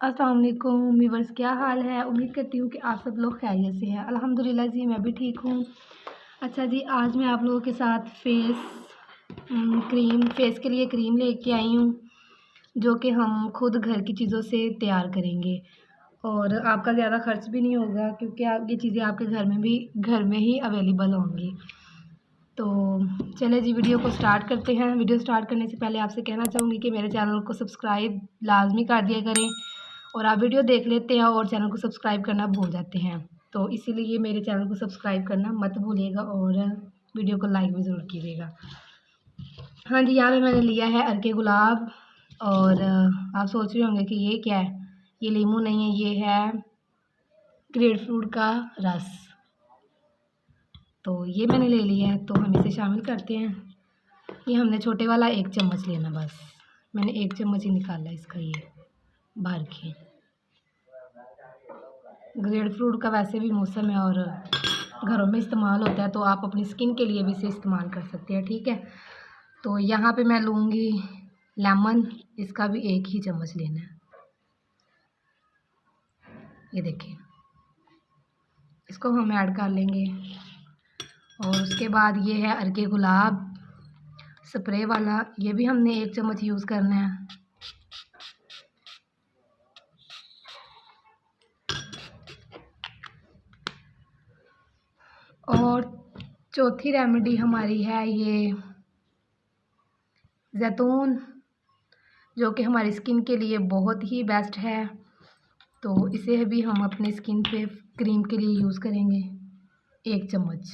अस्सलाम वालेकुम व्यूअर्स, क्या हाल है। उम्मीद करती हूँ कि आप सब लोग खैरियत से हैं। अल्हम्दुलिल्लाह जी, मैं भी ठीक हूँ। अच्छा जी, आज मैं आप लोगों के साथ फेस के लिए क्रीम लेके आई हूँ, जो कि हम खुद घर की चीज़ों से तैयार करेंगे और आपका ज़्यादा ख़र्च भी नहीं होगा, क्योंकि आप ये चीज़ें आपके घर में ही अवेलेबल होंगी। तो चले जी, वीडियो को स्टार्ट करते हैं। वीडियो स्टार्ट करने से पहले आपसे कहना चाहूँगी कि मेरे चैनल को सब्सक्राइब लाजमी कर दिया करें। और आप वीडियो देख लेते हैं और चैनल को सब्सक्राइब करना भूल जाते हैं, तो इसीलिए मेरे चैनल को सब्सक्राइब करना मत भूलिएगा और वीडियो को लाइक भी ज़रूर कीजिएगा। हाँ जी, यहाँ पे मैंने लिया है अर्के गुलाब। और आप सोच रहे होंगे कि ये क्या है। ये लीमू नहीं है, ये है ग्रेप फ्रूट का रस। तो ये मैंने ले लिया है, तो हम इसे शामिल करते हैं। ये हमने छोटे वाला 1 चम्मच लेना, बस मैंने 1 चम्मच ही निकाला इसका, ये भर के। ग्रेप फ्रूट का वैसे भी मौसम है और घरों में इस्तेमाल होता है, तो आप अपनी स्किन के लिए भी इसे इस्तेमाल कर सकते हैं, ठीक है। तो यहाँ पे मैं लूँगी लेमन, इसका भी 1 ही चम्मच लेना है। ये देखिए, इसको हम ऐड कर लेंगे। और उसके बाद ये है अर्के गुलाब स्प्रे वाला, ये भी हमने 1 चम्मच यूज़ करना है। और चौथी रेमेडी हमारी है ये जैतून, जो कि हमारी स्किन के लिए बहुत ही बेस्ट है। तो इसे भी हम अपने स्किन पे क्रीम के लिए यूज़ करेंगे, 1 चम्मच।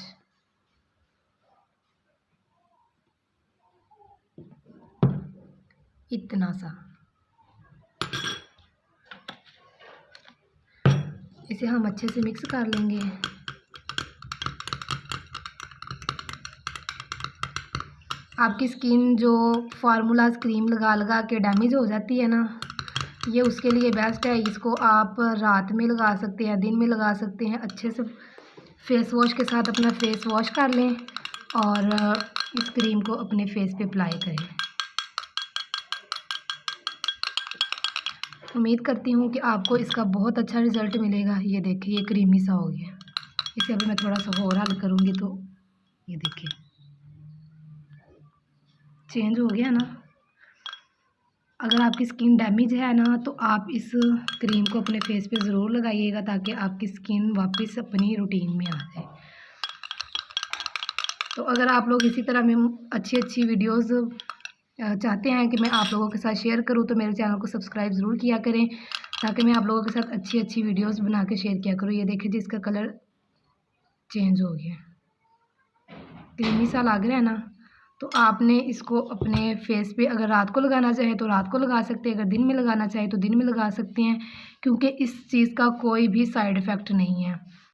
इतना सा, इसे हम अच्छे से मिक्स कर लेंगे। आपकी स्किन जो फार्मूलाज क्रीम लगा लगा के डैमेज हो जाती है ना, ये उसके लिए बेस्ट है। इसको आप रात में लगा सकते हैं, दिन में लगा सकते हैं। अच्छे से फेस वॉश के साथ अपना फेस वॉश कर लें और इस क्रीम को अपने फेस पे अप्लाई करें। उम्मीद करती हूँ कि आपको इसका बहुत अच्छा रिज़ल्ट मिलेगा। ये देखिए, ये क्रीमी सा हो गया। इसे अभी मैं थोड़ा सा और हल करूँगी, तो ये देखिए चेंज हो गया ना। अगर आपकी स्किन डैमेज है ना, तो आप इस क्रीम को अपने फेस पे ज़रूर लगाइएगा, ताकि आपकी स्किन वापस अपनी रूटीन में आ जाए। तो अगर आप लोग इसी तरह में अच्छी वीडियोस चाहते हैं कि मैं आप लोगों के साथ शेयर करूं, तो मेरे चैनल को सब्सक्राइब ज़रूर किया करें, ताकि मैं आप लोगों के साथ अच्छी वीडियोस बना के शेयर किया करूं। ये देखिए जी, इसका कलर चेंज हो गया, क्रीमी सा लग रहा है ना। तो आपने इसको अपने फेस पे अगर रात को लगाना चाहे तो रात को लगा सकते हैं, अगर दिन में लगाना चाहे तो दिन में लगा सकते हैं, क्योंकि इस चीज़ का कोई भी साइड इफ़ेक्ट नहीं है।